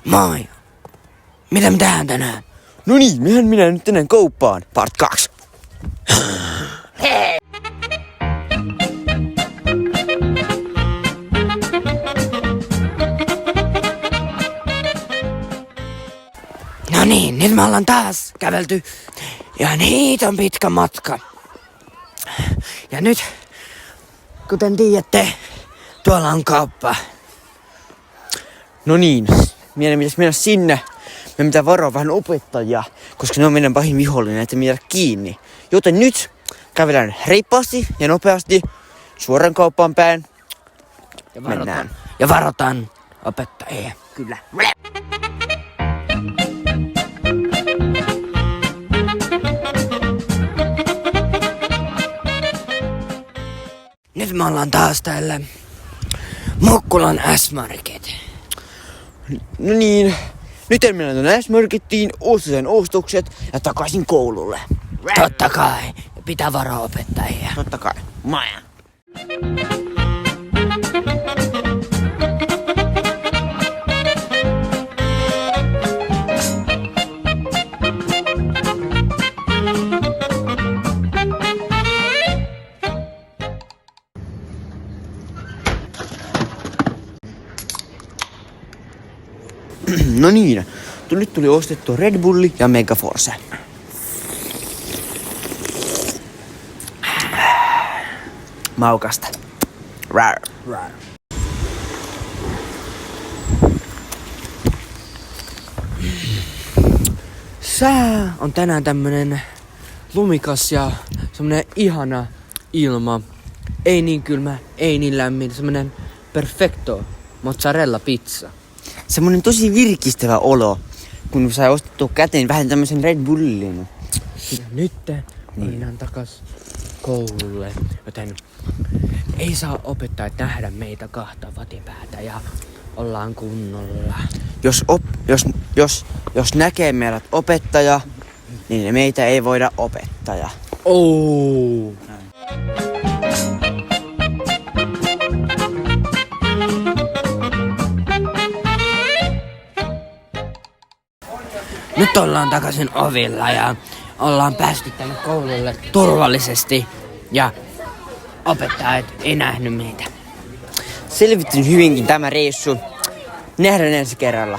Moi. Mitä me tehdään tänään? No niin, mehän minä nyt tänään kauppaan. Part 2. No niin, nyt me ollaan taas kävelty ihan hiiton pitkä matka. Ja nyt, kuten tiedätte, tuolla on kauppa. No niin, meidän pitäisi mennä sinne. Me pitää varoa vähän opettajia, koska ne on meidän pahin vihollinen, että me jäädä kiinni. Joten nyt kävelään reippaasti ja nopeasti suoraan kauppaan päin. Mennään. Ja varotaan opettajia. Kyllä. Nyt me ollaan taas täällä Mukkulan S-Market. No niin, nyt mennään tuonne S-Markettiin, ostetaan ostokset ja takaisin koululle. Totta kai. Pitää varoa opettajia. Totta kai. Maja. No niin, nyt tuli ostettua Red Bulli ja Megaforce. Maukasta. Rar. Rar. Sää on tänään tämmönen lumikas ja semmonen ihana ilma. Ei niin kylmä, ei niin lämmin. Semmonen perfecto mozzarella pizza. Semmonen tosi virkistävä olo, kun sai ostettua käteen vähän tämmösen Red Bullin. Ja nyt mennään takas koululle, joten ei saa opettajat nähdä meitä kahta vatipäätä ja ollaan kunnolla. Jos näkee meidät opettaja, niin meitä ei voida opettaja. Oh. Nyt ollaan takaisin ovilla ja ollaan päästy tänne koululle turvallisesti ja opettajat ei nähnyt meitä. Selvittiin hyvinkin tämä reissu. Nähdään ensi kerralla.